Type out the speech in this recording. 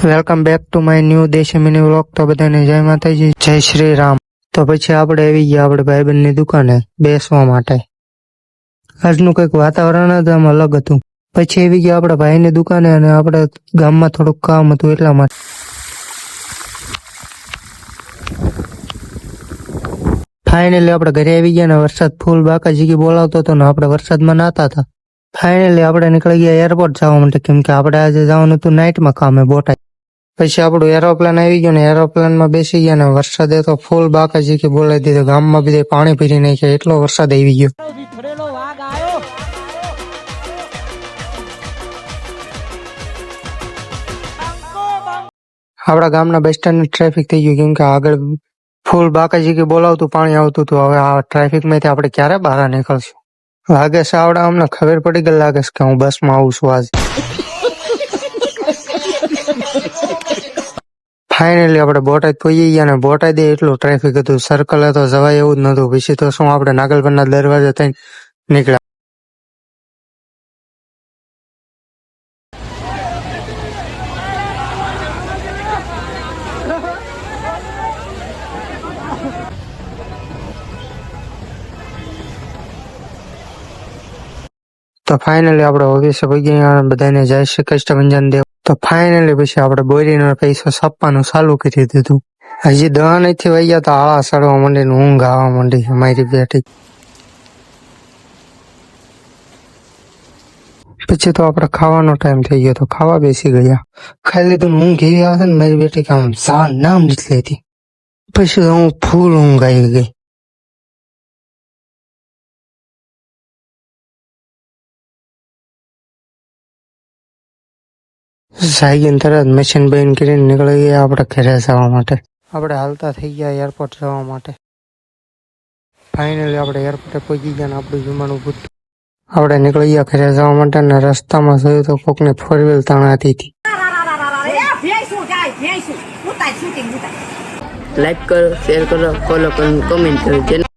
Welcome back to my new દેશી mini vlog. તો બધાને જય માતાજી, જય શ્રી રામ। તો પછી આપણે આવી ગયા આપણે ભાઈબંધની દુકાને બેસવા માટે। આજનું કંઈક વાતાવરણ જ આમ અલગ હતું। પછી આવી ગયા આપણા ભાઈની દુકાને અને આપણે ગામમાં થોડુંક કામ હતું એટલા માટે। ફાઇનલી આપણે ઘરે આવી ગયા ને વરસાદ ફૂલ બાકાજીકી બોલાવતો હતો ને આપણે વરસાદમાં નાતા હતા। ફાઇનલી આપણે નીકળી ગયા એરપોર્ટ જવા માટે, કેમ કે આપણે આજે જવાનું હતું નાઇટમાં કામે બોટાદ। પછી આપણું એરોપ્લેન આવી ગયું ને એરોપ્લેનમાં બેસી ગયા ને વરસાદે તો ફૂલ બાકાજીકી બોલાવી દીધો। ગામમાં બધે પાણી ભરી નાખ્યા, એટલો વરસાદ આવી ગયો। આપણા ગામના બસ સ્ટેન્ડ ટ્રાફિક થઈ ગયું, કેમ કે આગળ ફૂલ બાકાજીકી બોલાવતું પાણી આવતું હતું। હવે આ ટ્રાફિકમાંથી આપણે ક્યારે બહાર નીકળશું? લાગે છે આવડા અમને ખબર પડી ગઈ લાગે છે કે હું બસમાં આવું છું આજ। ફાઇનલી આપણે બોટાદ પહોંચી ગયા ને બોટાદે એટલું ટ્રાફિક હતું, સર્કલે તો જવાય એવું જ નહોતું। પછી તો શું આપણે નાગલપરના દરવાજે થઈને નીકળ્યા। તો ફાઇનલી આપણે ઓફિસે પહોંચી ગયા અને બધાને જય શ્રી કૃષ્ણ દેવ। તો ફાઇનલી પછી આપણે બોરીનો પૈસો છાપવાનું ચાલુ કરી દીધું। હજી 10 નથી વાગ્યા તો આળા સડવા માંડી ને ઊંઘ આવવા માંડી છે મારી બેઠી। પછી તો આપણે ખાવાનો ટાઈમ થઈ ગયો તો ખાવા બેસી ગયા। ખાઈ લીધું, ઊંઘ એવી આવે ને મારી બેઠી કે આમ નામ નથી લેતી। પછી તો હું ફૂલ ઊંઘ આવી ગઈ। જાગીને તરત મશીન બંધ કરીને નીકળી ગયા આપણે ઘરે જવા માટે। આપણે હાલતા થઈ ગયા એરપોર્ટ જવા માટે। ફાઇનલી આપણે એરપોર્ટે પહોંચી ગયા ને આપણું વિમાન ઊભું હતું। આપણે નીકળી ગયા ઘરે જવા માટે ને રસ્તામાં જોયું તો કોકની 4 વ્હીલ તણાતી હતી। લાઈક કરો, શેર કરો, ફોલો કરો, કમેન્ટ કરો।